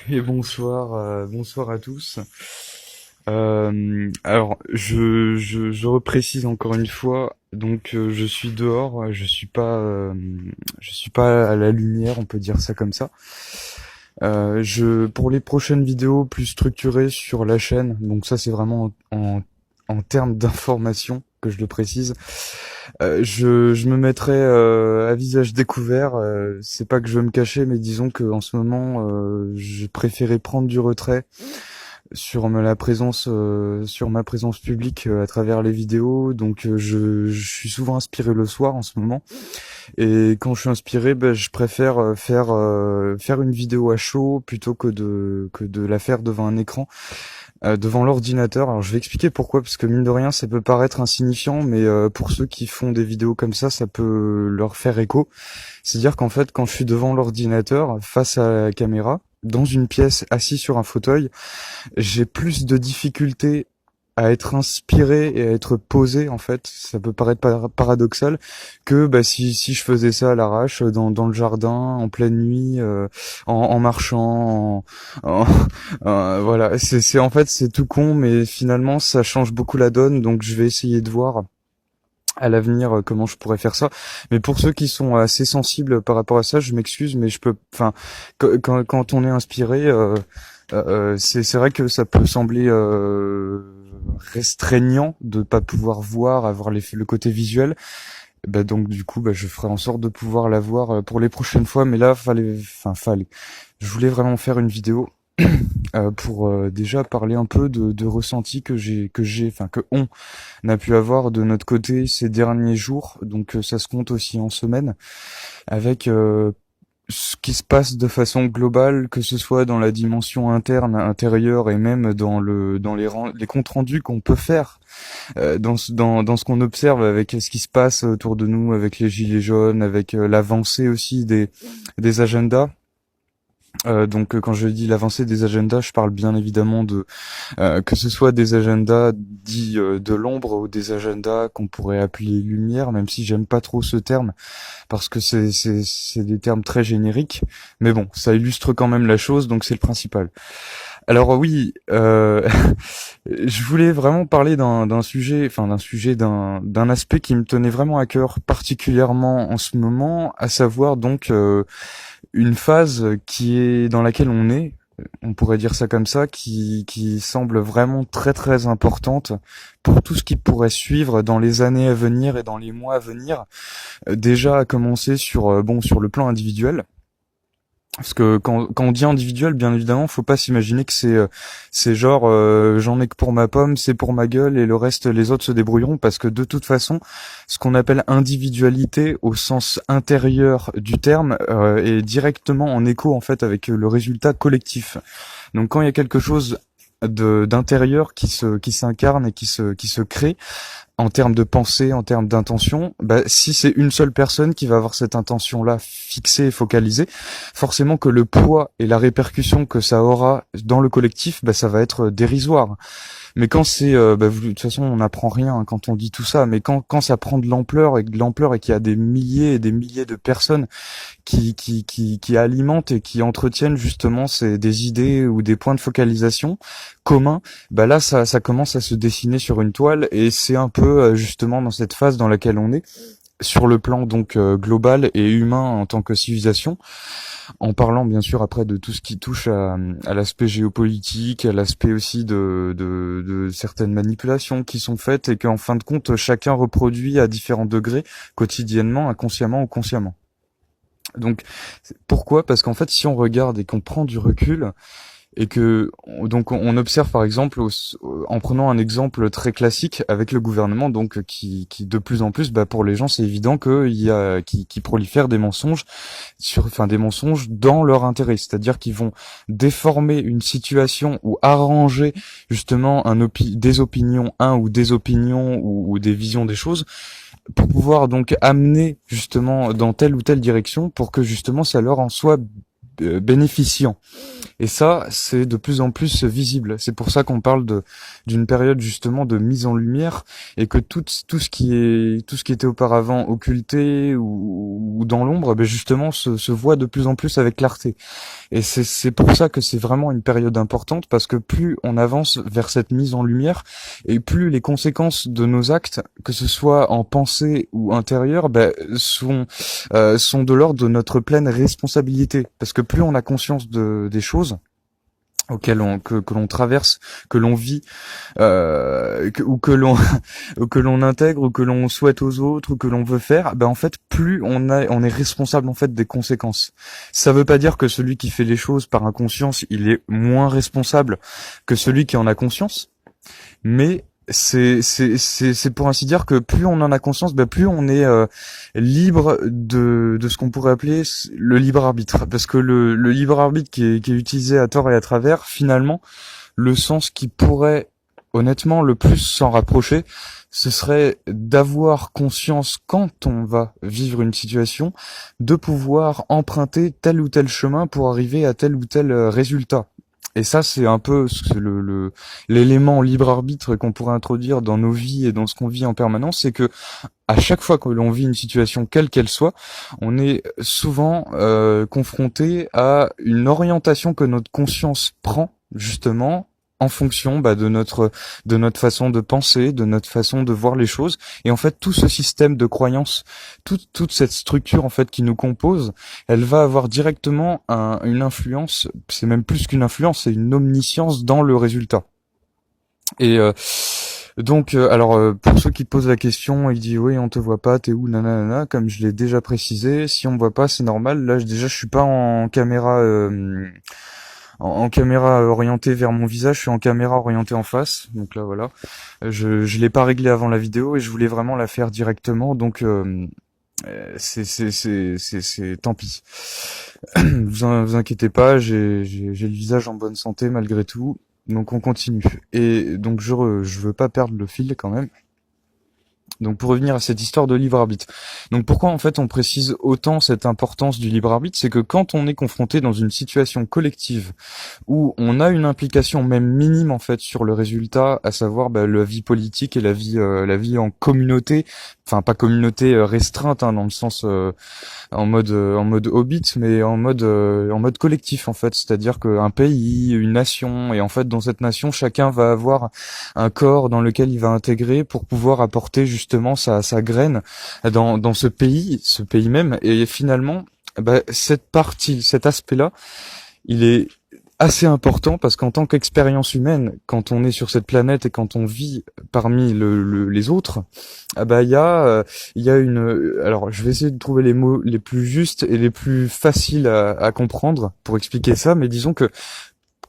Et bonsoir à tous. Alors, je reprécise encore une fois. Donc, je suis dehors. Je suis pas à la lumière. On peut dire ça comme ça. Pour les prochaines vidéos plus structurées sur la chaîne. Donc ça, c'est vraiment en termes d'information que je le précise. Je me mettrai à visage découvert. C'est pas que je veux me cacher, mais disons que en ce moment, je préférais prendre du retrait sur ma présence publique à travers les vidéos. Donc, je suis souvent inspiré le soir en ce moment. Et quand je suis inspiré, ben, je préfère faire une vidéo à chaud plutôt que de la faire devant un écran, devant l'ordinateur. Alors je vais expliquer pourquoi, parce que mine de rien, ça peut paraître insignifiant, mais pour ceux qui font des vidéos comme ça peut leur faire écho. C'est-à-dire qu'en fait, quand je suis devant l'ordinateur, face à la caméra, dans une pièce, assis sur un fauteuil, j'ai plus de difficultés à être inspiré et à être posé, en fait. Ça peut paraître paradoxal, que bah, si je faisais ça à l'arrache, dans le jardin, en pleine nuit, en marchant, voilà. En fait, c'est tout con, mais finalement, ça change beaucoup la donne, donc je vais essayer de voir à l'avenir comment je pourrais faire ça. Mais pour ceux qui sont assez sensibles par rapport à ça, je m'excuse, mais enfin, quand on est inspiré, c'est vrai que ça peut sembler restreignant de pas pouvoir voir, avoir le côté visuel. Bah donc du coup, bah, je ferai en sorte de pouvoir la voir pour les prochaines fois. Mais là, fallait. Je voulais vraiment faire une vidéo pour déjà parler un peu de ressentis que on a pu avoir de notre côté ces derniers jours. Donc ça se compte aussi en semaines, avec ce qui se passe de façon globale, que ce soit dans la dimension interne, intérieure, et même les comptes rendus qu'on peut faire dans ce qu'on observe, avec ce qui se passe autour de nous, avec les gilets jaunes, avec l'avancée aussi des agendas. Quand je dis l'avancée des agendas, je parle bien évidemment de que ce soit des agendas dits de l'ombre, ou des agendas qu'on pourrait appeler lumière, même si j'aime pas trop ce terme parce que c'est des termes très génériques, mais bon, ça illustre quand même la chose, donc c'est le principal. Alors oui, je voulais vraiment parler d'un aspect qui me tenait vraiment à cœur, particulièrement en ce moment, à savoir donc une phase qui est dans laquelle on pourrait dire ça comme ça, qui semble vraiment très très importante pour tout ce qui pourrait suivre dans les années à venir et dans les mois à venir. Déjà à commencer sur le plan individuel. Parce que quand on dit individuel, bien évidemment, faut pas s'imaginer que c'est genre j'en ai que pour ma pomme, c'est pour ma gueule et le reste les autres se débrouilleront, parce que de toute façon, ce qu'on appelle individualité au sens intérieur du terme est directement en écho en fait avec le résultat collectif. Donc quand il y a quelque chose de d'intérieur qui s'incarne et qui se crée, en termes de pensée, en termes d'intention, bah, si c'est une seule personne qui va avoir cette intention-là fixée et focalisée, forcément que le poids et la répercussion que ça aura dans le collectif, bah, ça va être dérisoire. Mais quand de toute façon, on n'apprend rien hein, quand on dit tout ça, mais quand ça prend de l'ampleur et qu'il y a des milliers et des milliers de personnes qui alimentent et qui entretiennent justement des idées ou des points de focalisation communs, bah là ça commence à se dessiner sur une toile, et c'est un peu justement dans cette phase dans laquelle on est sur le plan donc global et humain en tant que civilisation, en parlant bien sûr après de tout ce qui touche à l'aspect géopolitique, à l'aspect aussi de certaines manipulations qui sont faites et qu'en fin de compte chacun reproduit à différents degrés quotidiennement, inconsciemment ou consciemment. Donc pourquoi? Parce qu'en fait, si on regarde et qu'on prend du recul et que donc on observe par exemple en prenant un exemple très classique avec le gouvernement, donc qui de plus en plus, bah, pour les gens, c'est évident qui prolifèrent des mensonges des mensonges dans leur intérêt, c'est-à-dire qu'ils vont déformer une situation ou arranger justement des opinions, ou des opinions ou des visions des choses, pour pouvoir donc amener justement dans telle ou telle direction, pour que justement ça leur en soit bénéficiant. Et ça, c'est de plus en plus visible. C'est pour ça qu'on parle d'une période justement de mise en lumière, et que tout ce qui était auparavant occulté ou dans l'ombre, ben justement se voit de plus en plus avec clarté. Et c'est pour ça que c'est vraiment une période importante, parce que plus on avance vers cette mise en lumière, et plus les conséquences de nos actes, que ce soit en pensée ou intérieur, ben, sont de l'ordre de notre pleine responsabilité. Parce que plus on a conscience des choses que l'on traverse, que l'on vit, ou que l'on ou que l'on intègre, ou que l'on souhaite aux autres, ou que l'on veut faire, ben en fait plus on est responsable en fait des conséquences. Ça veut pas dire que celui qui fait les choses par inconscience, il est moins responsable que celui qui en a conscience, mais c'est pour ainsi dire que plus on en a conscience, ben plus on est libre de ce qu'on pourrait appeler le libre arbitre, parce que le libre arbitre qui est utilisé à tort et à travers, finalement, le sens qui pourrait honnêtement le plus s'en rapprocher, ce serait d'avoir conscience, quand on va vivre une situation, de pouvoir emprunter tel ou tel chemin pour arriver à tel ou tel résultat. Et ça, c'est un peu l'élément libre arbitre qu'on pourrait introduire dans nos vies et dans ce qu'on vit en permanence, c'est que à chaque fois que l'on vit une situation quelle qu'elle soit, on est souvent confronté à une orientation que notre conscience prend justement en fonction de notre façon de penser, de notre façon de voir les choses. Et en fait, tout ce système de croyances, toute cette structure en fait qui nous compose, elle va avoir directement une influence. C'est même plus qu'une influence, c'est une omniscience dans le résultat. Et pour ceux qui posent la question, il dit oui, on te voit pas, t'es où, nanana, comme je l'ai déjà précisé, si on me voit pas, c'est normal. Là, je suis pas en caméra. En caméra orientée vers mon visage, je suis en caméra orientée en face. Donc là, voilà. Je l'ai pas réglé avant la vidéo et je voulais vraiment la faire directement. Donc c'est tant pis. Vous inquiétez pas, j'ai le visage en bonne santé malgré tout. Donc on continue. Et donc je veux pas perdre le fil quand même. Donc pour revenir à cette histoire de libre arbitre. Donc pourquoi en fait on précise autant cette importance du libre arbitre, c'est que quand on est confronté dans une situation collective où on a une implication même minime en fait sur le résultat, à savoir la vie politique et la vie en communauté, enfin pas communauté restreinte dans le sens en mode hobbit, mais en mode collectif en fait, c'est-à-dire qu'un pays, une nation, et en fait dans cette nation chacun va avoir un corps dans lequel il va intégrer pour pouvoir apporter justement sa graine dans ce pays même, et finalement cet aspect-là, il est assez important, parce qu'en tant qu'expérience humaine, quand on est sur cette planète et quand on vit parmi les autres, il y a alors je vais essayer de trouver les mots les plus justes et les plus faciles à comprendre pour expliquer ça, mais disons que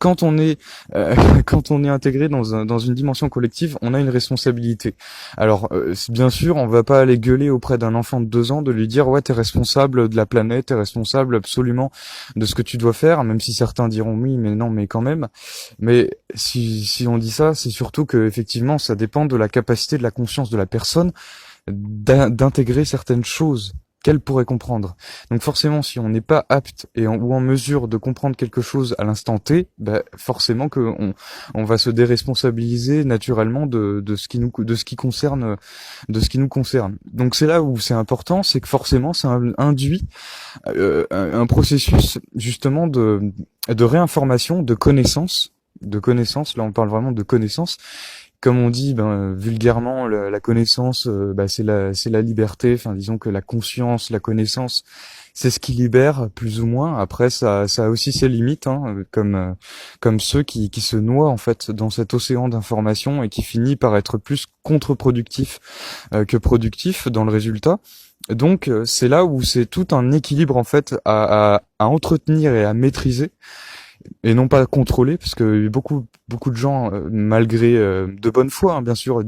quand on est quand on est intégré dans une dimension collective, on a une responsabilité. Alors bien sûr, on va pas aller gueuler auprès d'un enfant de 2 ans de lui dire ouais, t'es responsable de la planète, t'es responsable absolument de ce que tu dois faire, même si certains diront oui, mais non, mais quand même. Mais si on dit ça, c'est surtout que effectivement ça dépend de la capacité de la conscience de la personne d'intégrer certaines choses qu'elle pourrait comprendre. Donc forcément, si on n'est pas apte ou en mesure de comprendre quelque chose à l'instant T, forcément que on va se déresponsabiliser naturellement de ce qui nous concerne. Donc c'est là où c'est important, c'est que forcément ça induit un processus justement de réinformation, de connaissance. Là on parle vraiment de connaissance. Comme on dit vulgairement, la connaissance, c'est la liberté. Enfin, disons que la conscience, la connaissance, c'est ce qui libère plus ou moins. Après, ça a aussi ses limites, comme ceux qui se noient en fait dans cet océan d'informations et qui finit par être plus contre-productif que productif dans le résultat. Donc, c'est là où c'est tout un équilibre en fait à entretenir et à maîtriser, et non pas contrôler, parce que beaucoup de gens, malgré de bonne foi, bien sûr,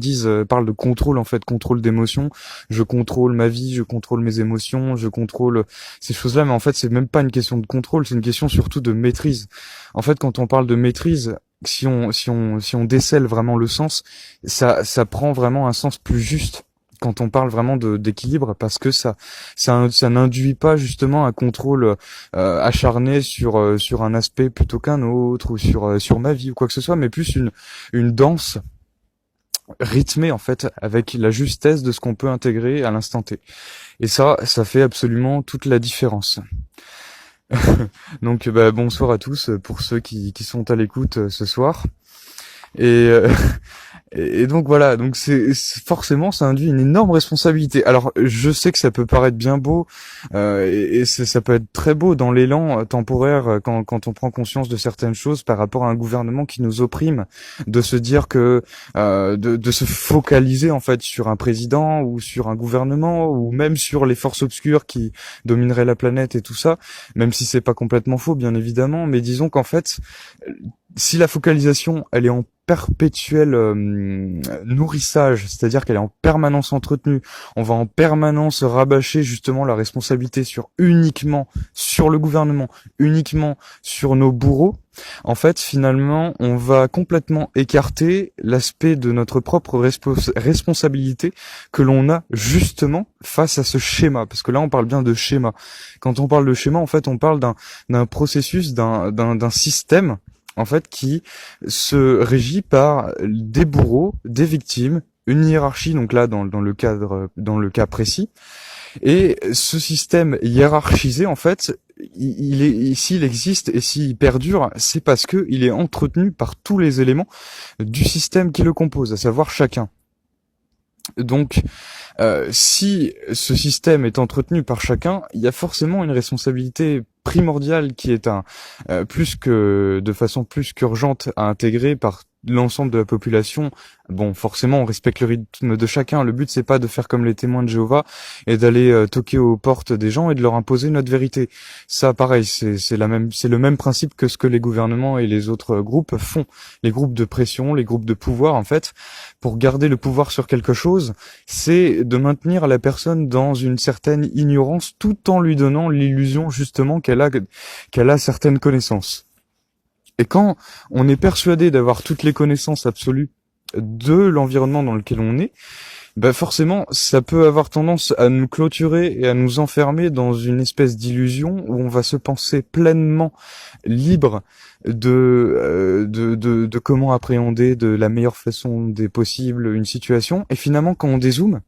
parlent de contrôle, en fait, contrôle d'émotions. Je contrôle ma vie, je contrôle mes émotions, je contrôle ces choses-là, mais en fait, c'est même pas une question de contrôle, c'est une question surtout de maîtrise. En fait, quand on parle de maîtrise, si on décèle vraiment le sens, ça prend vraiment un sens plus juste quand on parle vraiment d'équilibre, parce que ça n'induit pas justement un contrôle acharné sur un aspect plutôt qu'un autre, ou sur ma vie ou quoi que ce soit, mais plus une danse rythmée en fait, avec la justesse de ce qu'on peut intégrer à l'instant T. Et ça fait absolument toute la différence. Donc bonsoir à tous pour ceux qui sont à l'écoute ce soir. Et, et donc voilà, donc forcément ça induit une énorme responsabilité. Alors je sais que ça peut paraître bien beau, et ça peut être très beau dans l'élan temporaire quand on prend conscience de certaines choses par rapport à un gouvernement qui nous opprime, de se dire que de se focaliser en fait sur un président ou sur un gouvernement ou même sur les forces obscures qui domineraient la planète et tout ça, même si c'est pas complètement faux bien évidemment, mais disons qu'en fait si la focalisation elle est en perpétuel nourrissage, c'est-à-dire qu'elle est en permanence entretenue, on va en permanence rabâcher justement la responsabilité uniquement sur le gouvernement, uniquement sur nos bourreaux, en fait finalement on va complètement écarter l'aspect de notre propre responsabilité que l'on a justement face à ce schéma, parce que là on parle bien de schéma. Quand on parle de schéma, en fait on parle d'un processus, d'un système en fait, qui se régit par des bourreaux, des victimes, une hiérarchie, donc là, dans le cas précis. Et ce système hiérarchisé, en fait, s'il existe et s'il perdure, c'est parce que il est entretenu par tous les éléments du système qui le compose, à savoir chacun. Donc, si ce système est entretenu par chacun, il y a forcément une responsabilité primordiale qui est de façon plus qu'urgente à intégrer par l'ensemble de la population. Bon, forcément, on respecte le rythme de chacun. Le but, c'est pas de faire comme les témoins de Jéhovah et d'aller toquer aux portes des gens et de leur imposer notre vérité. Ça, pareil, c'est le même principe que ce que les gouvernements et les autres groupes font. Les groupes de pression, les groupes de pouvoir, en fait, pour garder le pouvoir sur quelque chose, c'est de maintenir la personne dans une certaine ignorance tout en lui donnant l'illusion, justement, qu'elle a certaines connaissances. Et quand on est persuadé d'avoir toutes les connaissances absolues de l'environnement dans lequel on est, forcément, ça peut avoir tendance à nous clôturer et à nous enfermer dans une espèce d'illusion où on va se penser pleinement libre de comment appréhender de la meilleure façon des possibles une situation. Et finalement, quand on dézoome,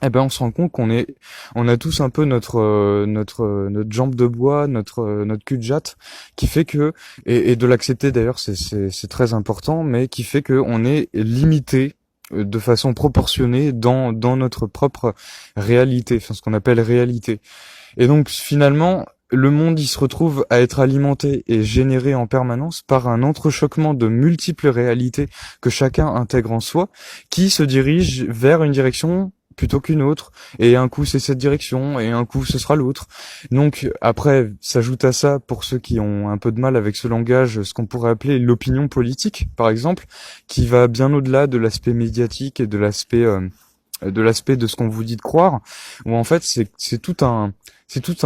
on se rend compte on a tous un peu notre jambe de bois, notre cul de jatte, qui fait que, et de l'accepter d'ailleurs, c'est très important, mais qui fait que on est limité de façon proportionnée dans notre propre réalité, enfin ce qu'on appelle réalité. Et donc finalement, le monde il se retrouve à être alimenté et généré en permanence par un entrechoquement de multiples réalités que chacun intègre en soi, qui se dirige vers une direction plutôt qu'une autre, et un coup c'est cette direction, et un coup ce sera l'autre. Donc après, s'ajoute à ça, pour ceux qui ont un peu de mal avec ce langage, ce qu'on pourrait appeler l'opinion politique, par exemple, qui va bien au-delà de l'aspect médiatique et de l'aspect de ce qu'on vous dit de croire, où en fait c'est tout un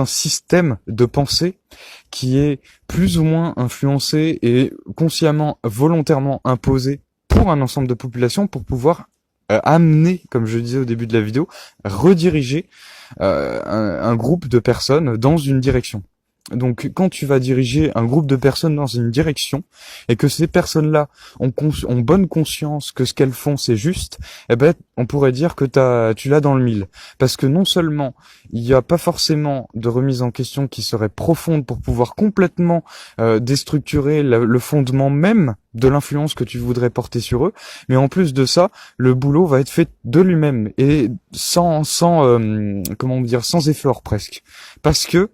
système de pensée qui est plus ou moins influencé et consciemment, volontairement imposé pour un ensemble de populations pour pouvoir amener, comme je le disais au début de la vidéo, rediriger un groupe de personnes dans une direction. Donc quand tu vas diriger un groupe de personnes dans une direction et que ces personnes-là ont bonne conscience que ce qu'elles font c'est juste, on pourrait dire que tu l'as dans le mille. Parce que non seulement il n'y a pas forcément de remise en question qui serait profonde pour pouvoir complètement déstructurer le fondement même de l'influence que tu voudrais porter sur eux, mais en plus de ça, le boulot va être fait de lui-même et sans effort presque. Parce que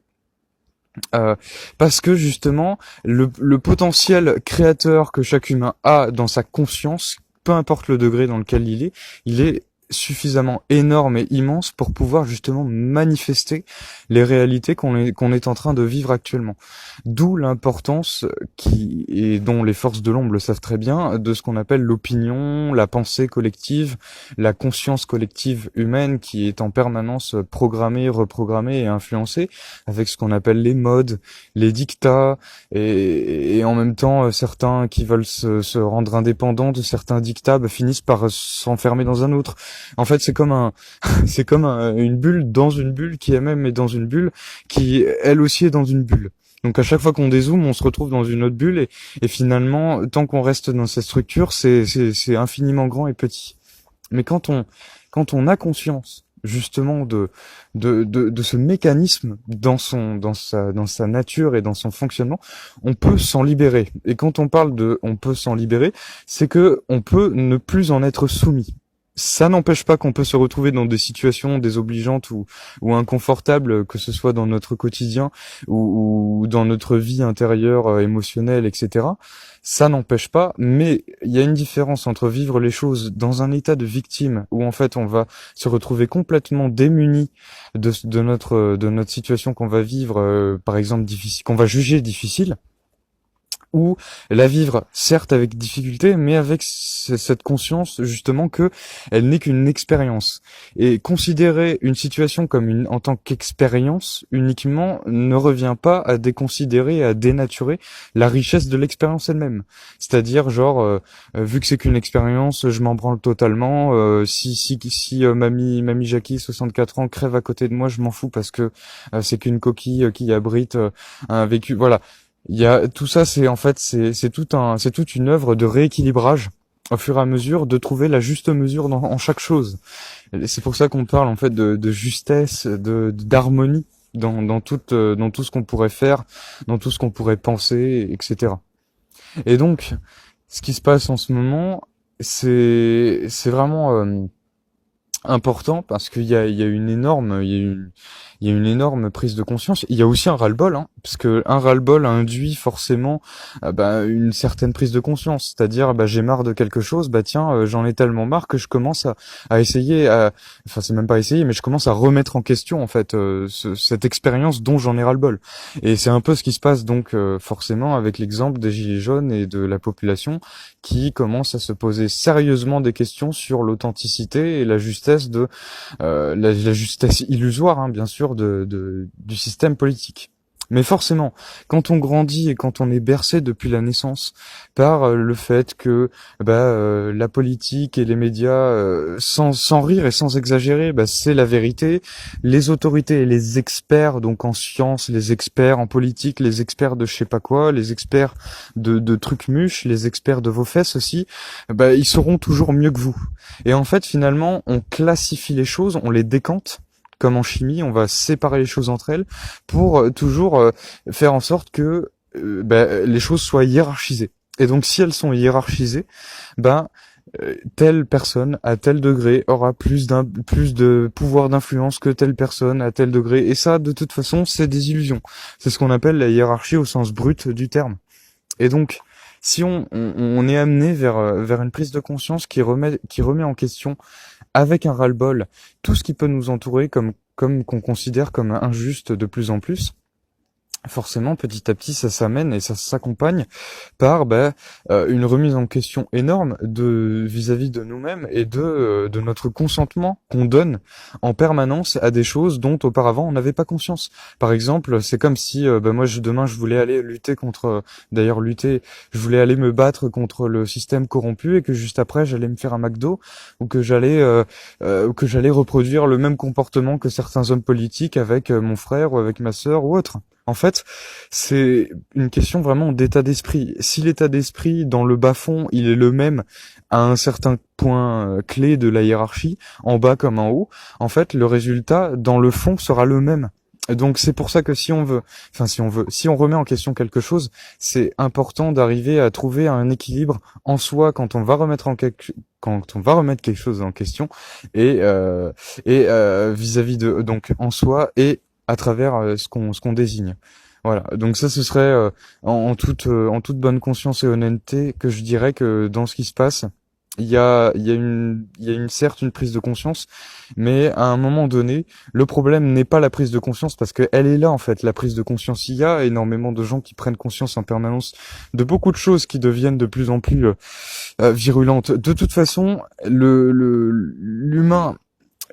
justement le potentiel créateur que chaque humain a dans sa conscience, peu importe le degré dans lequel il est suffisamment énorme et immense pour pouvoir justement manifester les réalités qu'on est en train de vivre actuellement. D'où l'importance dont les forces de l'ombre le savent très bien, de ce qu'on appelle l'opinion, la pensée collective, la conscience collective humaine qui est en permanence programmée, reprogrammée et influencée avec ce qu'on appelle les modes, les dictats et en même temps certains qui veulent se rendre indépendants de certains dictats finissent par s'enfermer dans un autre. En fait, une bulle dans une bulle qui elle-même est dans une bulle qui elle aussi est dans une bulle. Donc à chaque fois qu'on dézoome, on se retrouve dans une autre bulle et finalement, tant qu'on reste dans cette structure, c'est infiniment grand et petit. Mais quand on a conscience justement de ce mécanisme dans sa nature et dans son fonctionnement, on peut s'en libérer. Et quand on parle de on peut s'en libérer, c'est que on peut ne plus en être soumis. Ça n'empêche pas qu'on peut se retrouver dans des situations désobligeantes ou inconfortables, que ce soit dans notre quotidien ou dans notre vie intérieure, émotionnelle, etc. Ça n'empêche pas, mais il y a une différence entre vivre les choses dans un état de victime, où en fait on va se retrouver complètement démuni de notre situation qu'on va vivre, par exemple difficile, qu'on va juger difficile, ou la vivre certes avec difficulté, mais avec cette conscience justement que elle n'est qu'une expérience. Et considérer une situation comme en tant qu'expérience uniquement ne revient pas à déconsidérer, à dénaturer la richesse de l'expérience elle-même. C'est-à-dire genre vu que c'est qu'une expérience, je m'en branle totalement. Si mamie Jackie 64 ans crève à côté de moi, je m'en fous parce que c'est qu'une coquille qui abrite un vécu. Voilà. Il y a tout ça, c'est toute une œuvre de rééquilibrage au fur et à mesure de trouver la juste mesure en chaque chose. Et c'est pour ça qu'on parle en fait de justesse, d'harmonie dans tout ce qu'on pourrait faire, dans tout ce qu'on pourrait penser, etc. Et donc, ce qui se passe en ce moment, c'est vraiment important parce il y a une énorme il y a une énorme prise de conscience. Il y a aussi un ras-le-bol, hein, parce que un ras-le-bol induit forcément une certaine prise de conscience. C'est-à-dire j'ai marre de quelque chose, tiens j'en ai tellement marre que je commence à essayer enfin c'est même pas essayer, mais je commence à remettre en question en fait cette expérience dont j'en ai ras-le-bol. Et c'est un peu ce qui se passe donc forcément avec l'exemple des gilets jaunes et de la population qui commence à se poser sérieusement des questions sur l'authenticité et la justesse la justesse illusoire, hein, bien sûr, du système politique. Mais forcément, quand on grandit et quand on est bercé depuis la naissance par le fait que la politique et les médias, sans rire et sans exagérer, c'est la vérité. Les autorités et les experts, donc en sciences, les experts en politique, les experts de je sais pas quoi, les experts de trucs mûches, les experts de vos fesses aussi, ils sauront toujours mieux que vous. Et en fait, finalement, on classifie les choses, on les décante. Comme en chimie, on va séparer les choses entre elles pour toujours faire en sorte que les choses soient hiérarchisées. Et donc, si elles sont hiérarchisées, telle personne à tel degré aura plus de pouvoir d'influence que telle personne à tel degré. Et ça, de toute façon, c'est des illusions. C'est ce qu'on appelle la hiérarchie au sens brut du terme. Et donc, si on est amené vers une prise de conscience qui remet en question avec un ras-le-bol tout ce qui peut nous entourer comme qu'on considère comme injuste de plus en plus, forcément petit à petit ça s'amène et ça s'accompagne par une remise en question énorme vis-à-vis de nous-mêmes et de notre consentement qu'on donne en permanence à des choses dont auparavant on n'avait pas conscience. Par exemple, c'est comme si moi demain je voulais aller je voulais aller me battre contre le système corrompu et que juste après j'allais me faire un McDo ou que j'allais reproduire le même comportement que certains hommes politiques avec mon frère ou avec ma sœur ou autre. En fait, c'est une question vraiment d'état d'esprit. Si l'état d'esprit dans le bas-fond, il est le même à un certain point clé de la hiérarchie, en bas comme en haut, en fait, le résultat dans le fond sera le même. Donc c'est pour ça que si on remet en question quelque chose, c'est important d'arriver à trouver un équilibre en soi quand on va remettre quelque chose en question et vis-à-vis de donc en soi et à travers ce qu'on désigne. Voilà. Donc ça, ce serait en toute bonne conscience et honnêteté que je dirais que dans ce qui se passe, il y a certes une prise de conscience, mais à un moment donné, le problème n'est pas la prise de conscience parce que elle est là en fait. La prise de conscience, il y a énormément de gens qui prennent conscience en permanence de beaucoup de choses qui deviennent de plus en plus virulentes. De toute façon, l'humain,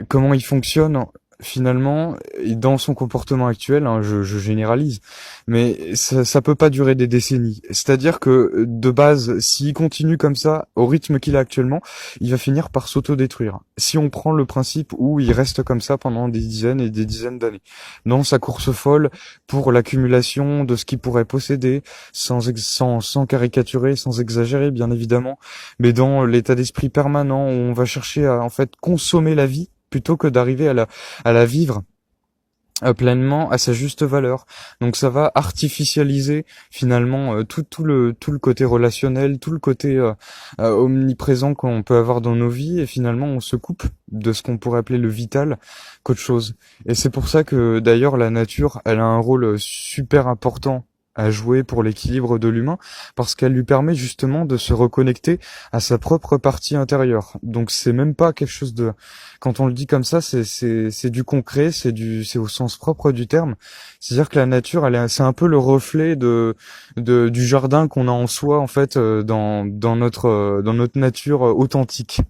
comment il fonctionne? finalement, et dans son comportement actuel, hein, je généralise, mais ça peut pas durer des décennies. C'est-à-dire que, de base, s'il continue comme ça, au rythme qu'il a actuellement, il va finir par s'autodétruire. Si on prend le principe où il reste comme ça pendant des dizaines et des dizaines d'années, dans sa course folle pour l'accumulation de ce qu'il pourrait posséder, sans caricaturer, sans exagérer, bien évidemment, mais dans l'état d'esprit permanent où on va chercher à, en fait, consommer la vie, plutôt que d'arriver à la vivre pleinement à sa juste valeur. Donc ça va artificialiser finalement tout le côté relationnel, tout le côté omniprésent qu'on peut avoir dans nos vies, et finalement on se coupe de ce qu'on pourrait appeler le vital qu'autre chose. Et c'est pour ça que d'ailleurs la nature, elle a un rôle super important à jouer pour l'équilibre de l'humain, parce qu'elle lui permet justement de se reconnecter à sa propre partie intérieure. Donc c'est même pas quelque chose de, quand on le dit comme ça, c'est du concret, c'est au sens propre du terme. C'est-à-dire que la nature, c'est un peu le reflet du jardin qu'on a en soi, en fait, dans notre nature authentique.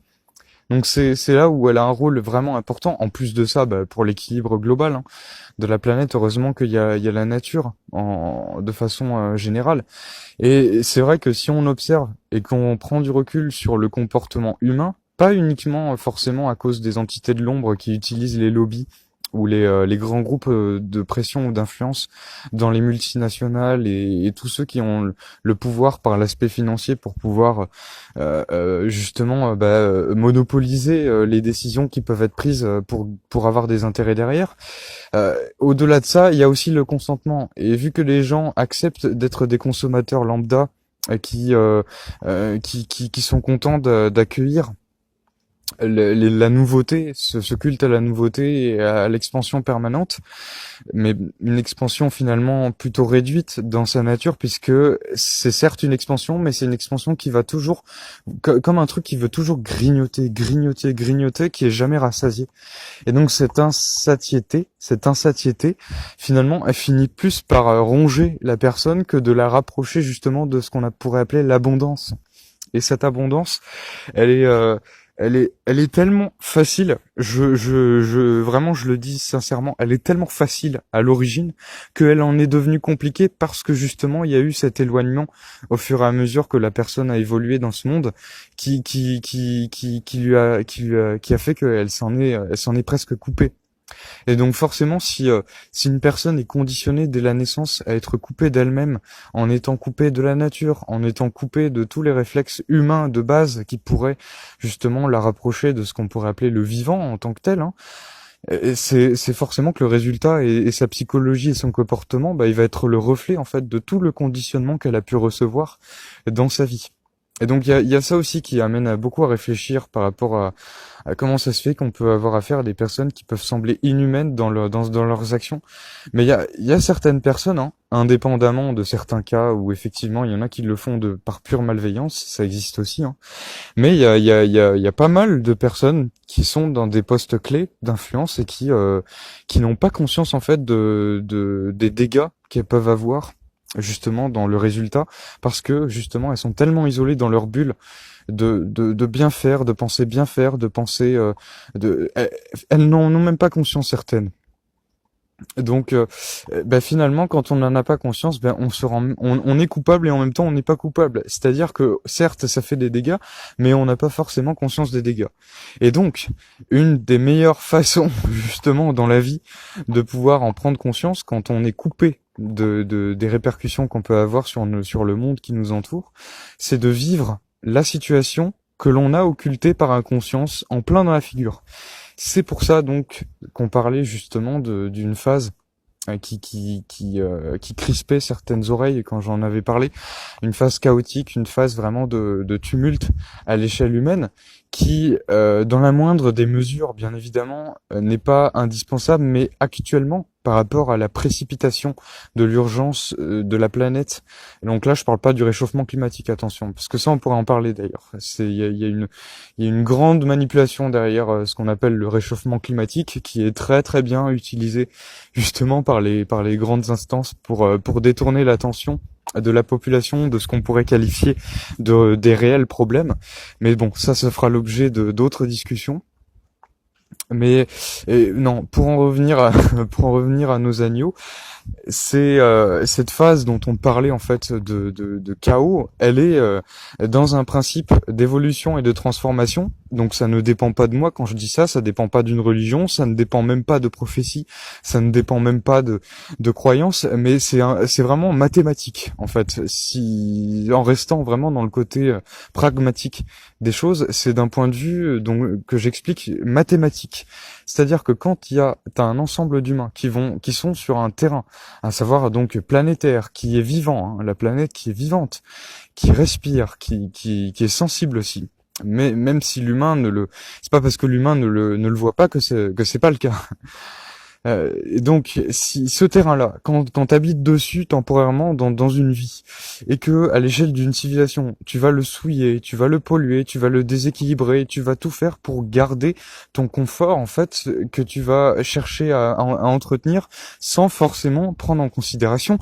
Donc c'est là où elle a un rôle vraiment important. En plus de ça, bah, pour l'équilibre global, hein, de la planète, heureusement il y a la nature de façon générale. Et c'est vrai que si on observe et qu'on prend du recul sur le comportement humain, pas uniquement forcément à cause des entités de l'ombre qui utilisent les lobbies ou les grands groupes de pression ou d'influence dans les multinationales et tous ceux qui ont le pouvoir par l'aspect financier pour pouvoir justement monopoliser les décisions qui peuvent être prises pour avoir des intérêts derrière. Au-delà de ça, il y a aussi le consentement. Et vu que les gens acceptent d'être des consommateurs lambda qui sont contents d'accueillir la nouveauté, ce culte à la nouveauté et à l'expansion permanente, mais une expansion finalement plutôt réduite dans sa nature, puisque c'est certes une expansion, mais c'est une expansion qui va toujours, comme un truc qui veut toujours grignoter, grignoter, grignoter, qui est jamais rassasié. Et donc cette insatiété, finalement, elle finit plus par ronger la personne que de la rapprocher justement de ce qu'on pourrait appeler l'abondance. Et cette abondance, elle est elle est tellement facile. Vraiment, je le dis sincèrement, elle est tellement facile à l'origine qu'elle en est devenue compliquée parce que justement, il y a eu cet éloignement au fur et à mesure que la personne a évolué dans ce monde, qui a fait elle s'en est presque coupée. Et donc forcément, si une personne est conditionnée dès la naissance à être coupée d'elle-même, en étant coupée de la nature, en étant coupée de tous les réflexes humains de base qui pourraient justement la rapprocher de ce qu'on pourrait appeler le vivant en tant que tel, hein, et c'est forcément que le résultat et sa psychologie et son comportement, bah, il va être le reflet en fait de tout le conditionnement qu'elle a pu recevoir dans sa vie. Et donc il y a ça aussi qui amène à beaucoup à réfléchir par rapport à comment ça se fait qu'on peut avoir affaire à des personnes qui peuvent sembler inhumaines dans leurs actions. Mais il y a certaines personnes, hein, indépendamment de certains cas où effectivement il y en a qui le font par pure malveillance, ça existe aussi, hein. Mais il y a pas mal de personnes qui sont dans des postes clés d'influence et qui n'ont pas conscience en fait des dégâts qu'elles peuvent avoir justement dans le résultat, parce que justement elles sont tellement isolées dans leur bulle de bien faire, de penser bien faire, de penser elles n'en ont même pas conscience certaines. Donc finalement quand on n'en a pas conscience, on est coupable et en même temps on n'est pas coupable. C'est-à-dire que certes ça fait des dégâts, mais on n'a pas forcément conscience des dégâts. Et donc une des meilleures façons justement dans la vie de pouvoir en prendre conscience quand on est coupé des répercussions qu'on peut avoir sur le monde qui nous entoure, c'est de vivre la situation que l'on a occultée par inconscience en plein dans la figure. C'est pour ça donc qu'on parlait justement d'une phase qui crispait certaines oreilles quand j'en avais parlé, une phase chaotique, une phase vraiment de tumulte à l'échelle humaine, qui, dans la moindre des mesures, bien évidemment, n'est pas indispensable, mais actuellement, par rapport à la précipitation de l'urgence de la planète. Donc là, je parle pas du réchauffement climatique, attention, parce que ça, on pourrait en parler d'ailleurs. Il y a une grande manipulation derrière ce qu'on appelle le réchauffement climatique, qui est très très bien utilisé justement par les grandes instances pour détourner l'attention de la population de ce qu'on pourrait qualifier des réels problèmes. Mais bon, ça fera l'objet d'autres discussions. Mais non, pour en revenir à, pour en revenir à nos agneaux, c'est cette phase dont on parlait en fait de chaos, elle est dans un principe d'évolution et de transformation. Donc ça ne dépend pas de moi quand je dis ça, ça dépend pas d'une religion, ça ne dépend même pas de prophétie, ça ne dépend même pas de croyance, mais c'est vraiment mathématique en fait. Si en restant vraiment dans le côté pragmatique des choses, c'est d'un point de vue que j'explique mathématique. C'est-à-dire que quand t'as un ensemble d'humains qui sont sur un terrain, à savoir donc planétaire, qui est vivant, hein, la planète qui est vivante, qui respire, qui est sensible aussi. Mais même si c'est pas parce que l'humain ne le voit pas que c'est pas le cas. Et donc, si ce terrain-là, quand t'habites dessus temporairement dans une vie, et que à l'échelle d'une civilisation, tu vas le souiller, tu vas le polluer, tu vas le déséquilibrer, tu vas tout faire pour garder ton confort, en fait, que tu vas chercher à entretenir, sans forcément prendre en considération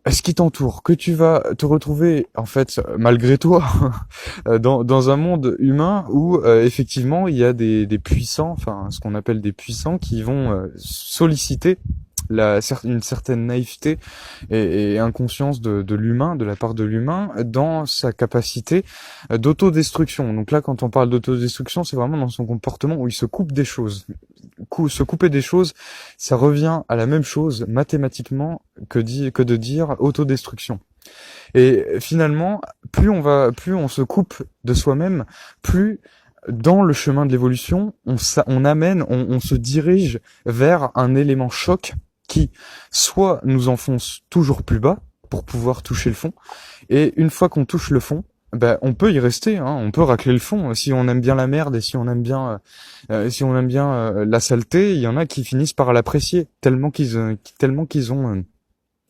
ce qui t'entoure, que tu vas te retrouver en fait malgré toi dans un monde humain où effectivement il y a des puissants, enfin ce qu'on appelle des puissants qui vont solliciter une certaine naïveté et inconscience de l'humain, de la part de l'humain, dans sa capacité d'autodestruction. Donc là, quand on parle d'autodestruction, c'est vraiment dans son comportement où il se coupe des choses. Se couper des choses, ça revient à la même chose mathématiquement que de dire autodestruction. Et finalement, plus on se coupe de soi-même, plus dans le chemin de l'évolution, on se dirige vers un élément choc qui soit nous enfonce toujours plus bas pour pouvoir toucher le fond, et une fois qu'on touche le fond, ben on peut y rester, hein, on peut racler le fond si on aime bien la merde et si on aime bien la saleté. Il y en a qui finissent par l'apprécier tellement qu'ils ont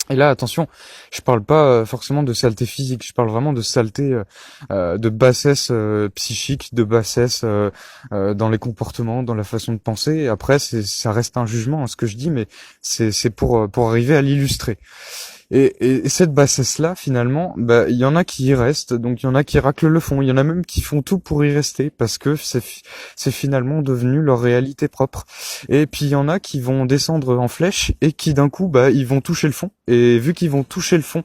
et là, attention, je parle pas forcément de saleté physique, je parle vraiment de saleté, de bassesse psychique, de bassesse dans les comportements, dans la façon de penser. Et après, ça reste un jugement, hein, ce que je dis, mais c'est pour arriver à l'illustrer. Et cette bassesse-là, finalement, bah, il y en a qui y restent, donc il y en a qui raclent le fond, il y en a même qui font tout pour y rester, parce que c'est finalement devenu leur réalité propre. Et puis il y en a qui vont descendre en flèche, et qui d'un coup, bah, ils vont toucher le fond. Et vu qu'ils vont toucher le fond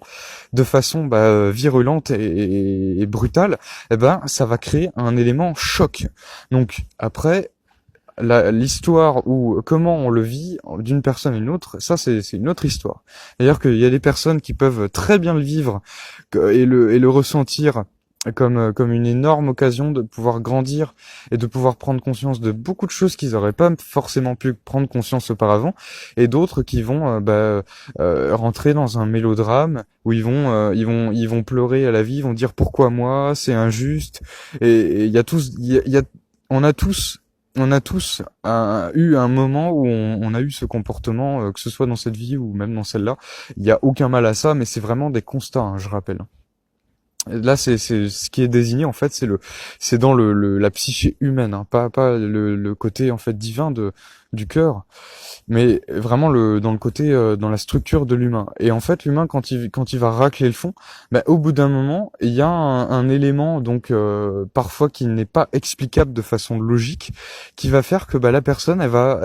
de façon virulente et brutale, eh ben, ça va créer un élément choc. Donc après, l'histoire ou comment on le vit d'une personne à une autre, ça c'est une autre histoire. D'ailleurs qu'il y a des personnes qui peuvent très bien le vivre et le ressentir comme une énorme occasion de pouvoir grandir et de pouvoir prendre conscience de beaucoup de choses qu'ils n'auraient pas forcément pu prendre conscience auparavant, et d'autres qui vont rentrer dans un mélodrame où ils vont pleurer à la vie, ils vont dire pourquoi moi, c'est injuste, et il y a tous il y a on a tous eu un moment où on a eu ce comportement, que ce soit dans cette vie ou même dans celle-là. Il n'y a aucun mal à ça, mais c'est vraiment des constats, hein, je rappelle. Là, c'est ce qui est désigné en fait, c'est dans la psyché humaine, hein, pas le côté en fait divin du cœur, mais vraiment dans le côté dans la structure de l'humain. Et en fait, l'humain quand il va racler le fond, bah, au bout d'un moment, il y a un élément donc parfois qui n'est pas explicable de façon logique, qui va faire que bah, la personne elle va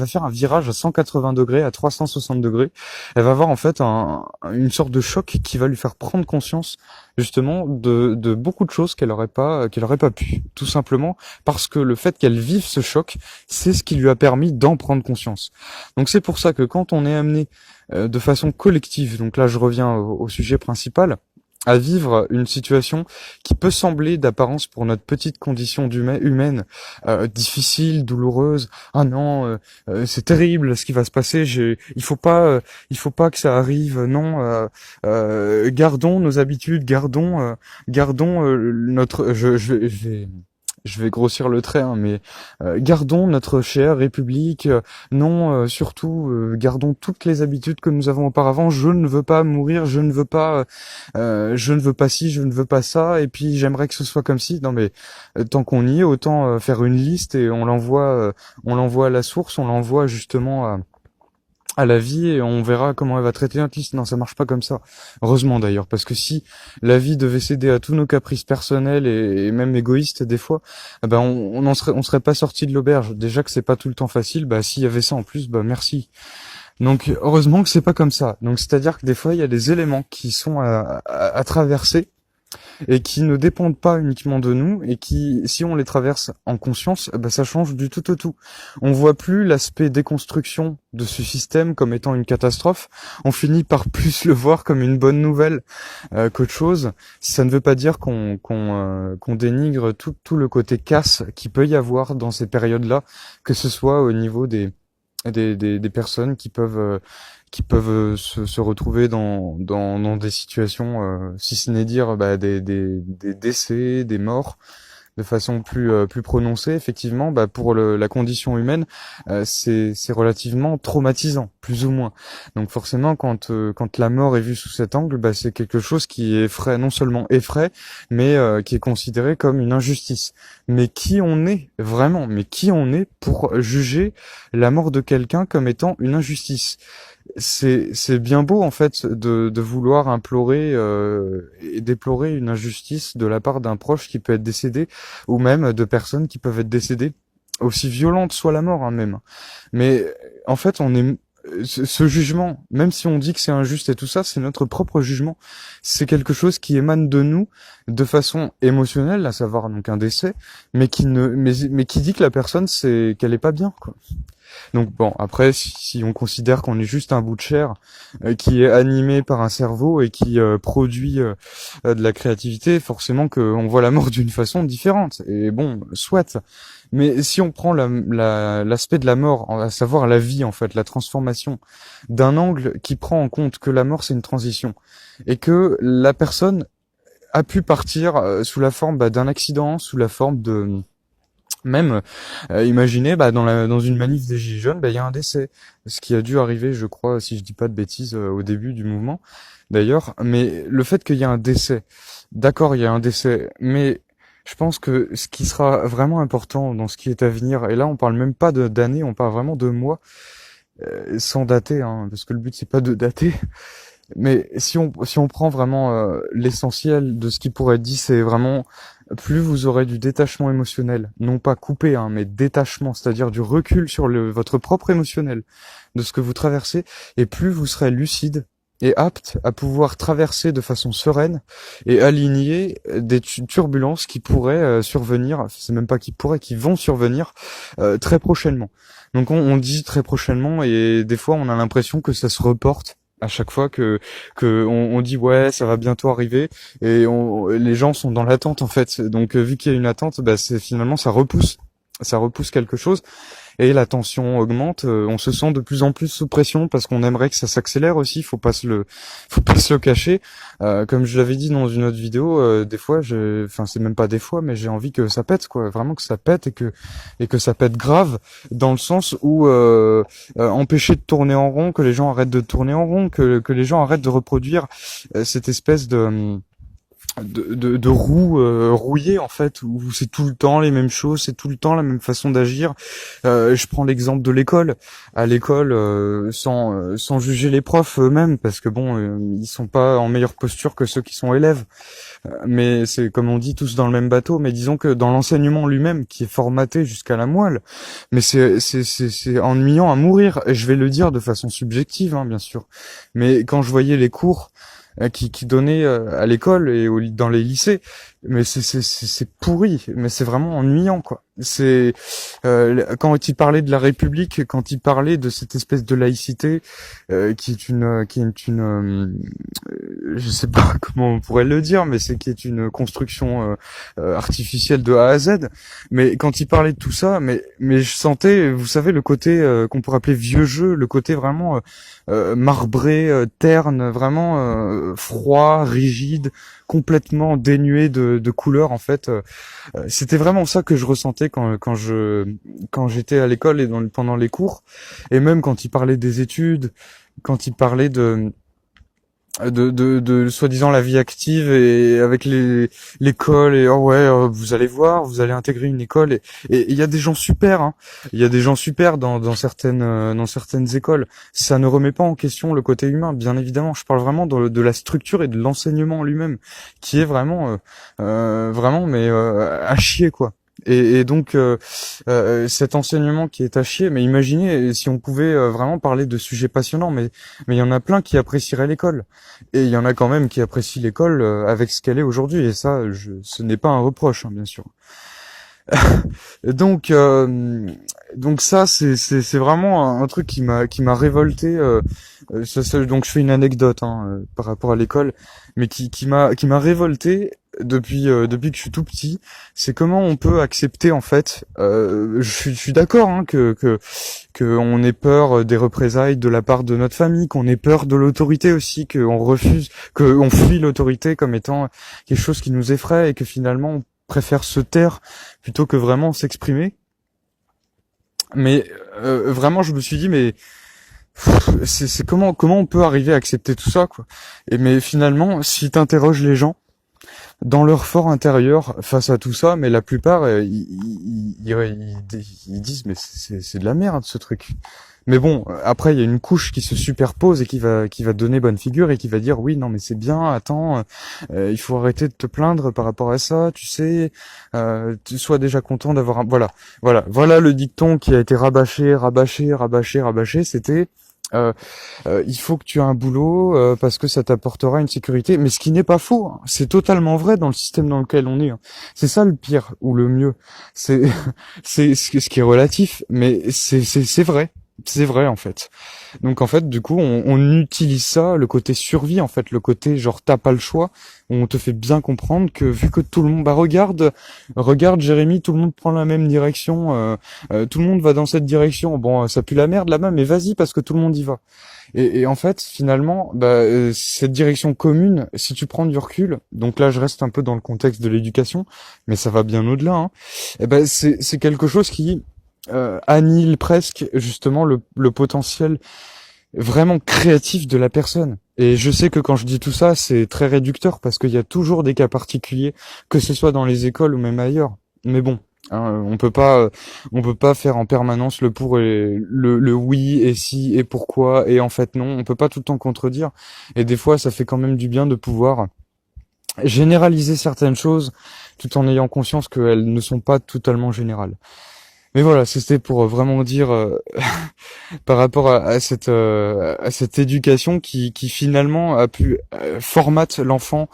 faire un virage à 180 degrés, à 360 degrés. Elle va avoir en fait une sorte de choc qui va lui faire prendre conscience justement de beaucoup de choses qu'elle aurait pas pu, tout simplement parce que le fait qu'elle vive ce choc, c'est ce qui lui a permis d'en prendre conscience. Donc c'est pour ça que quand on est amené de façon collective, donc là je reviens au sujet principal, à vivre une situation qui peut sembler d'apparence pour notre petite condition humaine difficile, douloureuse. Ah non, c'est terrible ce qui va se passer. Il faut pas que ça arrive. Non, gardons nos habitudes, gardons notre. Je vais grossir le trait, hein, mais gardons notre chère République. Non, surtout, gardons toutes les habitudes que nous avons auparavant. Je ne veux pas mourir, je ne veux pas ci, je ne veux pas ça. Et puis j'aimerais que ce soit comme ci. Non, mais tant qu'on y est, autant faire une liste et on l'envoie à la source, on l'envoie justement à la vie et on verra comment elle va traiter notre liste. Non, ça marche pas comme ça. Heureusement d'ailleurs, parce que si la vie devait céder à tous nos caprices personnels et même égoïstes des fois, ben on serait pas sorti de l'auberge. Déjà que c'est pas tout le temps facile, bah s'il y avait ça en plus, bah merci. Donc heureusement que c'est pas comme ça. Donc c'est-à-dire que des fois il y a des éléments qui sont à traverser et qui ne dépendent pas uniquement de nous et qui, si on les traverse en conscience, bah, ça change du tout au tout. On voit plus l'aspect déconstruction de ce système comme étant une catastrophe. On finit par plus le voir comme une bonne nouvelle qu'autre chose. Ça ne veut pas dire qu'on dénigre tout le côté casse qui peut y avoir dans ces périodes-là, que ce soit au niveau des personnes qui peuvent se retrouver dans des situations, si ce n'est dire bah, des décès, des morts, de façon plus prononcée. Effectivement, bah, pour la condition humaine, c'est relativement traumatisant, plus ou moins. Donc forcément, quand la mort est vue sous cet angle, bah, c'est quelque chose qui effraie, non seulement effraie, mais qui est considéré comme une injustice. Mais qui on est vraiment? Mais qui on est pour juger la mort de quelqu'un comme étant une injustice? C'est bien beau en fait de vouloir implorer et déplorer une injustice de la part d'un proche qui peut être décédé ou même de personnes qui peuvent être décédées, aussi violente soit la mort hein, même. Mais en fait on est ce jugement, même si on dit que c'est injuste et tout ça, c'est notre propre jugement. C'est quelque chose qui émane de nous de façon émotionnelle, à savoir donc un décès, mais mais qui dit que la personne c'est qu'elle est pas bien quoi. Donc bon, après, si on considère qu'on est juste un bout de chair qui est animé par un cerveau et qui produit de la créativité, forcément qu'on voit la mort d'une façon différente. Et bon, soit. Mais si on prend l'aspect de la mort, à savoir la vie en fait, la transformation, d'un angle qui prend en compte que la mort c'est une transition et que la personne a pu partir sous la forme d'un accident, sous la forme de même, imaginez, bah, dans une manif des Gilets jaunes, bah, il y a un décès. Ce qui a dû arriver, je crois, si je dis pas de bêtises, au début du mouvement, d'ailleurs. Mais le fait qu'il y ait un décès, d'accord, il y a un décès, mais je pense que ce qui sera vraiment important dans ce qui est à venir, et là on parle même pas d'années, on parle vraiment de mois, sans dater, hein, parce que le but c'est pas de dater, mais si on prend vraiment l'essentiel de ce qui pourrait être dit, c'est vraiment plus vous aurez du détachement émotionnel, non pas coupé, hein, mais détachement, c'est-à-dire du recul sur votre propre émotionnel, de ce que vous traversez, et plus vous serez lucide et apte à pouvoir traverser de façon sereine et aligner des turbulences qui pourraient survenir, c'est même pas qui pourraient, qui vont survenir très prochainement. Donc on dit très prochainement et des fois on a l'impression que ça se reporte à chaque fois que on dit ouais ça va bientôt arriver et les gens sont dans l'attente en fait. Donc vu qu'il y a une attente, bah c'est finalement ça repousse quelque chose et la tension augmente. On se sent de plus en plus sous pression parce qu'on aimerait que ça s'accélère aussi. Faut pas se le cacher. Comme je l'avais dit dans une autre vidéo, des fois, enfin c'est même pas des fois, mais j'ai envie que ça pète quoi, vraiment que ça pète et que ça pète grave dans le sens où empêcher de tourner en rond, que les gens arrêtent de tourner en rond, que les gens arrêtent de reproduire cette espèce de roue rouillée en fait où c'est tout le temps les mêmes choses, c'est tout le temps la même façon d'agir. Je prends l'exemple de l'école. À l'école, sans juger les profs eux-mêmes parce que bon, ils sont pas en meilleure posture que ceux qui sont élèves. Mais c'est comme on dit tous dans le même bateau. Mais disons que dans l'enseignement lui-même qui est formaté jusqu'à la moelle, mais c'est ennuyant à mourir. Et je vais le dire de façon subjective, hein, bien sûr. Mais quand je voyais les cours qui donnait à l'école et dans les lycées, mais c'est pourri, mais c'est vraiment ennuyant quoi. C'est quand il parlait de la République, quand il parlait de cette espèce de laïcité je sais pas comment on pourrait le dire, mais c'est qui est une construction artificielle de A à Z. Mais quand il parlait de tout ça, mais je sentais, vous savez, le côté qu'on pourrait appeler vieux jeu, le côté vraiment marbré, terne, vraiment froid, rigide, complètement dénué de couleurs en fait. C'était vraiment ça que je ressentais quand j'étais à l'école et pendant les cours, et même quand il parlait des études, quand il parlait de soi-disant la vie active et avec l'école et oh ouais vous allez voir, vous allez intégrer une école et il y a des gens super, hein. Il y a des gens super dans certaines écoles. Ça ne remet pas en question le côté humain, bien évidemment. Je parle vraiment de la structure et de l'enseignement lui-même qui est vraiment vraiment mais à chier quoi. Et donc cet enseignement qui est à chier, mais imaginez si on pouvait vraiment parler de sujets passionnants, mais il y en a plein qui apprécieraient l'école, et il y en a quand même qui apprécient l'école avec ce qu'elle est aujourd'hui, et ça, ce n'est pas un reproche, hein, bien sûr. Donc ça c'est vraiment un truc qui m'a révolté. Donc je fais une anecdote hein, par rapport à l'école, mais qui m'a révolté depuis que je suis tout petit. C'est comment on peut accepter en fait. Je suis d'accord hein, que on ait peur des représailles de la part de notre famille, qu'on ait peur de l'autorité aussi, qu'on refuse, qu'on fuit l'autorité comme étant quelque chose qui nous effraie et que finalement on préfère se taire plutôt que vraiment s'exprimer. Mais vraiment, je me suis dit, mais c'est comment on peut arriver à accepter tout ça, quoi. Et mais finalement, si t'interroges les gens dans leur fort intérieur face à tout ça, mais la plupart ils disent mais c'est de la merde ce truc. Mais bon, après il y a une couche qui se superpose et qui va donner bonne figure et qui va dire oui non mais c'est bien, attends, il faut arrêter de te plaindre par rapport à ça, tu sais, tu sois déjà content d'avoir un voilà le dicton qui a été rabâché, c'était il faut que tu aies un boulot parce que ça t'apportera une sécurité. Mais ce qui n'est pas faux, hein. C'est totalement vrai dans le système dans lequel on est, hein. C'est ça le pire ou le mieux. C'est c'est ce qui est relatif, mais c'est vrai. C'est vrai en fait. Donc en fait, du coup, on utilise ça, le côté survie, en fait, le côté genre t'as pas le choix, où on te fait bien comprendre que vu que tout le monde, bah regarde Jérémy, tout le monde prend la même direction, tout le monde va dans cette direction. Bon, ça pue la merde là-bas, mais vas-y parce que tout le monde y va. Et en fait, finalement, cette direction commune, si tu prends du recul, donc là je reste un peu dans le contexte de l'éducation, mais ça va bien au-delà, hein, et ben c'est quelque chose qui annihile presque justement le potentiel vraiment créatif de la personne. Et je sais que quand je dis tout ça, c'est très réducteur parce qu'il y a toujours des cas particuliers, que ce soit dans les écoles ou même ailleurs. Mais bon, hein, on peut pas faire en permanence le pour et le oui et si et pourquoi et en fait non. On peut pas tout le temps contredire. Et des fois, ça fait quand même du bien de pouvoir généraliser certaines choses tout en ayant conscience qu'elles ne sont pas totalement générales. Mais voilà, c'était pour vraiment dire par rapport à cette éducation qui finalement a pu formate l'enfant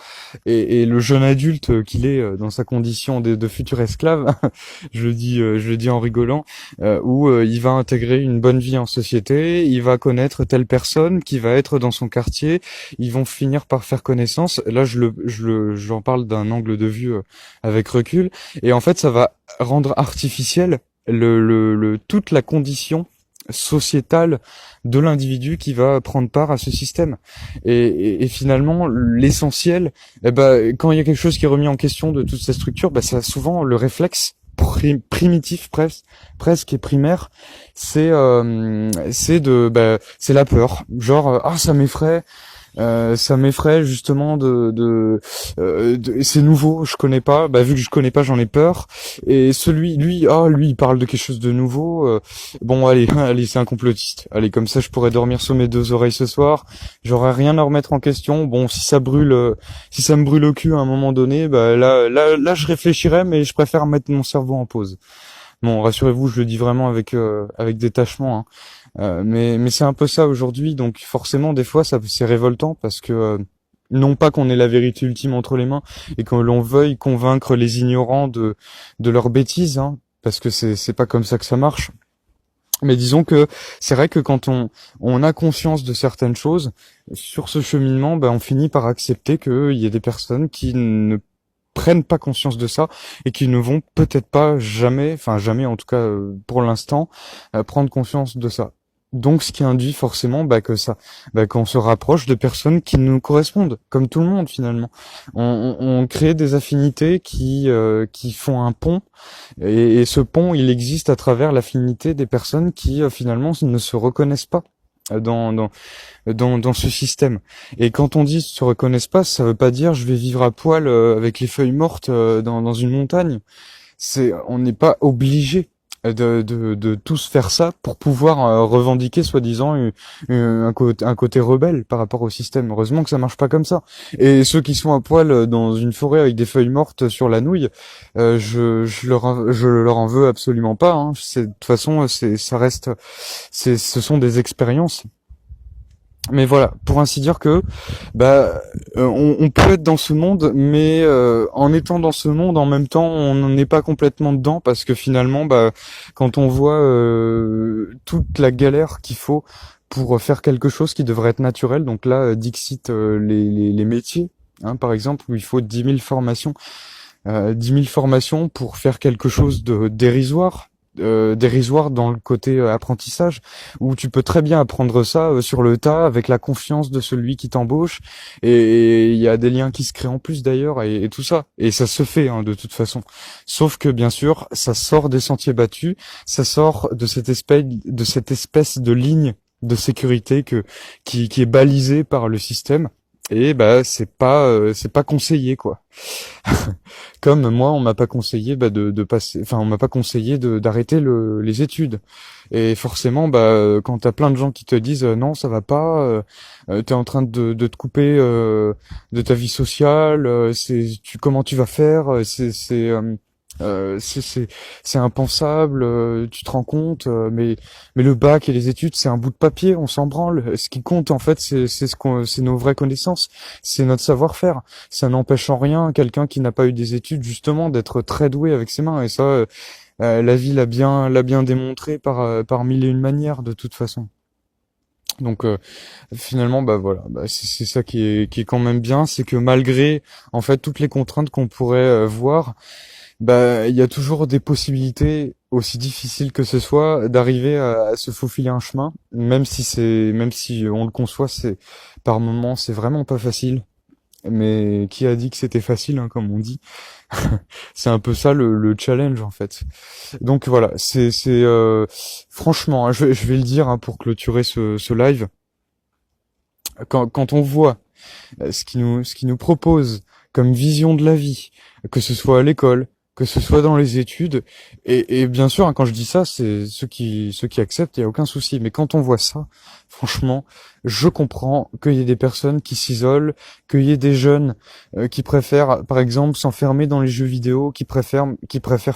et le jeune adulte qu'il est dans sa condition de futur esclave, je le dis en rigolant, où il va intégrer une bonne vie en société, il va connaître telle personne qui va être dans son quartier, ils vont finir par faire connaissance. Là, j'en parle d'un angle de vue avec recul, et en fait, ça va rendre artificiel toute la condition sociétale de l'individu qui va prendre part à ce système. Et finalement, l'essentiel, quand il y a quelque chose qui est remis en question de toute cette structure, ça souvent le réflexe primitif presque et primaire, c'est c'est la peur. Genre ça m'effraie justement c'est nouveau, je connais pas, vu que je connais pas, j'en ai peur. Et lui il parle de quelque chose de nouveau. Bon allez, c'est un complotiste. Allez, comme ça je pourrais dormir sur mes deux oreilles ce soir. J'aurais rien à remettre en question. Bon, si ça me brûle au cul à un moment donné, là je réfléchirais, mais je préfère mettre mon cerveau en pause. Bon, rassurez-vous, je le dis vraiment avec détachement, hein. Mais c'est un peu ça aujourd'hui, donc forcément des fois c'est révoltant parce que non pas qu'on ait la vérité ultime entre les mains et que l'on veuille convaincre les ignorants de leurs bêtises, hein, parce que c'est pas comme ça que ça marche. Mais disons que c'est vrai que quand on a conscience de certaines choses sur ce cheminement, on finit par accepter qu'il y a des personnes qui ne prennent pas conscience de ça et qui ne vont peut-être pas jamais en tout cas pour l'instant prendre conscience de ça. Donc ce qui induit forcément qu'on se rapproche de personnes qui nous correspondent, comme tout le monde finalement. On crée des affinités qui font un pont et ce pont il existe à travers l'affinité des personnes qui finalement ne se reconnaissent pas. dans dans ce système. Et quand on dit se reconnaissent pas, ça veut pas dire je vais vivre à poil avec les feuilles mortes dans une montagne. On n'est pas obligé de tous faire ça pour pouvoir revendiquer soi-disant un côté rebelle par rapport au système. Heureusement que ça marche pas comme ça. Et ceux qui sont à poil dans une forêt avec des feuilles mortes sur la nouille, je leur en veux absolument pas. Hein. De toute façon, ça reste, ce sont des expériences. Mais voilà, pour ainsi dire que on peut être dans ce monde, mais en étant dans ce monde, en même temps, on n'en est pas complètement dedans parce que finalement, quand on voit toute la galère qu'il faut pour faire quelque chose qui devrait être naturel, donc là, Dixit les métiers, hein, par exemple, où il faut 10 000 formations pour faire quelque chose de dérisoire dans le côté apprentissage, où tu peux très bien apprendre ça sur le tas avec la confiance de celui qui t'embauche, et il y a des liens qui se créent en plus d'ailleurs, et tout ça, et ça se fait hein, de toute façon, sauf que bien sûr ça sort des sentiers battus, ça sort de cette espèce de ligne de sécurité qui est balisée par le système, et c'est pas conseillé quoi. Comme moi, on m'a pas conseillé de passer, enfin on m'a pas conseillé d'arrêter les études. Et forcément, quand t'as plein de gens qui te disent non, ça va pas, t'es en train de te couper de ta vie sociale, comment tu vas faire, c'est impensable, tu te rends compte, mais le bac et les études c'est un bout de papier, on s'en branle. Ce qui compte en fait c'est nos vraies connaissances, c'est notre savoir-faire. Ça n'empêche en rien quelqu'un qui n'a pas eu des études justement d'être très doué avec ses mains, et ça la vie l'a bien démontré par mille et une manières de toute façon. Donc finalement voilà, c'est ça qui est quand même bien, c'est que malgré en fait toutes les contraintes qu'on pourrait voir, il y a toujours des possibilités, aussi difficiles que ce soit, d'arriver à se faufiler un chemin, même si on le conçoit, par moments c'est vraiment pas facile. Mais qui a dit que c'était facile, hein, comme on dit. C'est un peu ça le challenge en fait. Donc voilà, franchement, hein, je vais le dire hein, pour clôturer ce live. Quand on voit ce qui nous propose comme vision de la vie, que ce soit à l'école, que ce soit dans les études, et bien sûr, hein, quand je dis ça, c'est ceux qui acceptent, il y a aucun souci. Mais quand on voit ça, franchement, je comprends qu'il y ait des personnes qui s'isolent, qu'il y ait des jeunes qui préfèrent, par exemple, s'enfermer dans les jeux vidéo, qui préfèrent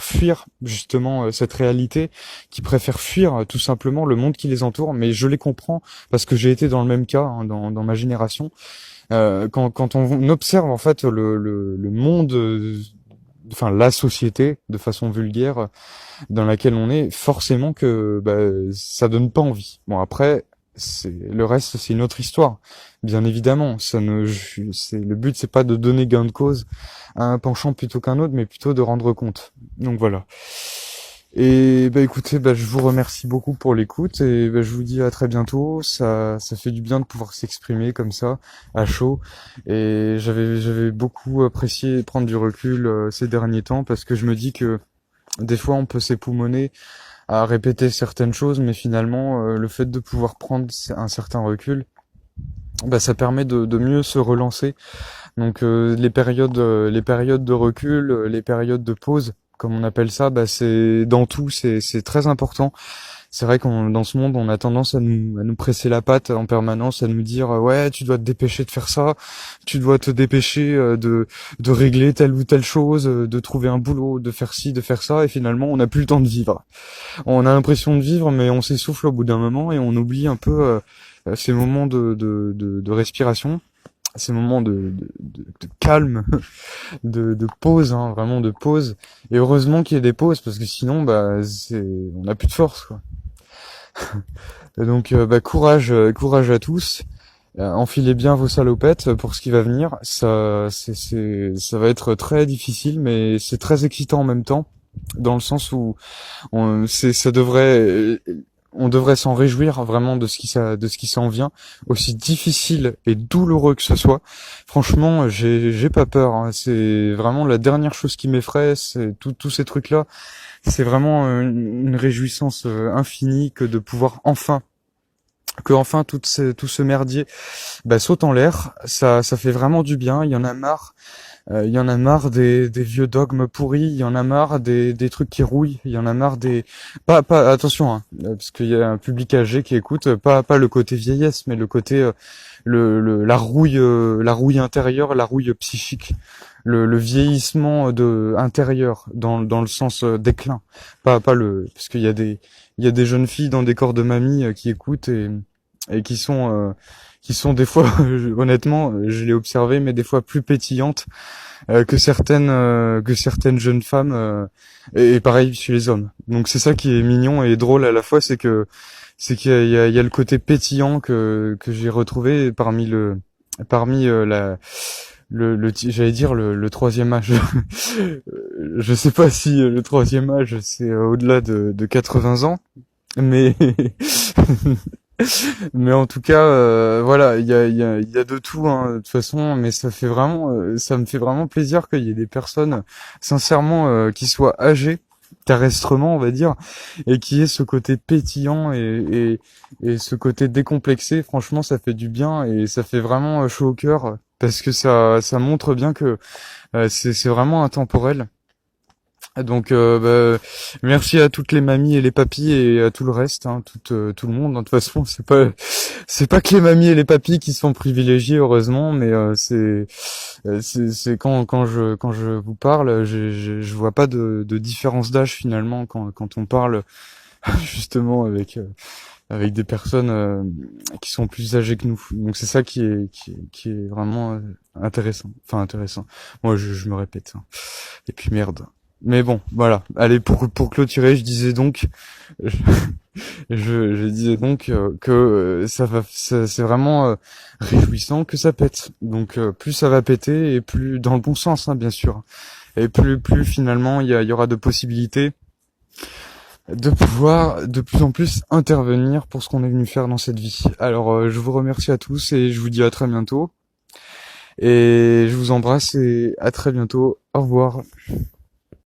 fuir justement cette réalité, qui préfèrent fuir tout simplement le monde qui les entoure. Mais je les comprends parce que j'ai été dans le même cas hein, dans ma génération. Quand on observe en fait le monde, enfin la société de façon vulgaire dans laquelle on est, forcément que ça donne pas envie. Bon après, le reste, c'est une autre histoire, bien évidemment. Le but, c'est pas de donner gain de cause à un penchant plutôt qu'un autre, mais plutôt de rendre compte. Donc voilà. Et écoutez, je vous remercie beaucoup pour l'écoute et je vous dis à très bientôt. Ça fait du bien de pouvoir s'exprimer comme ça à chaud. Et j'avais beaucoup apprécié prendre du recul ces derniers temps parce que je me dis que des fois on peut s'époumoner à répéter certaines choses, mais finalement le fait de pouvoir prendre un certain recul, ça permet de mieux se relancer. Donc les périodes de recul, les périodes de pause, comme on appelle ça, c'est dans tout, c'est très important. C'est vrai qu'on dans ce monde, on a tendance à nous presser la patte en permanence, à nous dire ouais, tu dois te dépêcher de faire ça, tu dois te dépêcher de régler telle ou telle chose, de trouver un boulot, de faire ci, de faire ça, et finalement, on n'a plus le temps de vivre. On a l'impression de vivre, mais on s'essouffle au bout d'un moment et on oublie un peu ces moments de respiration, ces moments de calme, de pause, hein, vraiment de pause. Et heureusement qu'il y ait des pauses parce que sinon, on n'a plus de force, quoi. Et donc, courage à tous. Enfilez bien vos salopettes pour ce qui va venir. Ça va être très difficile, mais c'est très excitant en même temps, dans le sens où on devrait s'en réjouir vraiment de ce qui s'en vient, aussi difficile et douloureux que ce soit. Franchement, j'ai pas peur, hein. C'est vraiment la dernière chose qui m'effraie, c'est tous ces trucs-là. C'est vraiment une réjouissance infinie que de pouvoir enfin que enfin tout ce merdier saute en l'air. Ça fait vraiment du bien. Il y en a marre. Il y en a marre des vieux dogmes pourris, il y en a marre des trucs qui rouillent, il y en a marre des... Pas, attention, hein, parce qu'il y a un public âgé qui écoute, pas le côté vieillesse, mais le côté, la rouille intérieure, la rouille psychique, le vieillissement intérieur, dans le sens déclin. Parce il y a des jeunes filles dans des corps de mamie qui écoutent et qui sont des fois, honnêtement, je l'ai observé, mais des fois plus pétillantes que certaines jeunes femmes, et pareil chez les hommes. Donc c'est ça qui est mignon et drôle à la fois, c'est qu'il y a le côté pétillant que j'ai retrouvé parmi j'allais dire le troisième âge. Je sais pas si le troisième âge c'est au-delà de 80 ans, mais mais en tout cas, voilà, il y a de tout, hein, de toute façon, mais ça me fait vraiment plaisir qu'il y ait des personnes, sincèrement, qui soient âgées, terrestrement, on va dire, et qui aient ce côté pétillant et ce côté décomplexé. Franchement, ça fait du bien et ça fait vraiment chaud au cœur parce que ça montre bien que c'est vraiment intemporel. Donc merci à toutes les mamies et les papis et à tout le reste, hein, tout le monde. Hein. De toute façon, c'est pas que les mamies et les papis qui sont privilégiés, heureusement, mais c'est quand je vous parle, je vois pas de différence d'âge finalement quand on parle justement avec des personnes qui sont plus âgées que nous. Donc c'est ça qui est vraiment intéressant. Enfin intéressant. Moi je me répète. Hein. Et puis merde. Mais bon, voilà. Allez, pour clôturer, je disais donc, je, je disais donc que c'est vraiment réjouissant que ça pète. Donc plus ça va péter et plus dans le bon sens, hein, bien sûr. Et plus finalement il y aura de possibilités de pouvoir de plus en plus intervenir pour ce qu'on est venu faire dans cette vie. Alors je vous remercie à tous et je vous dis à très bientôt. Et je vous embrasse et à très bientôt. Au revoir.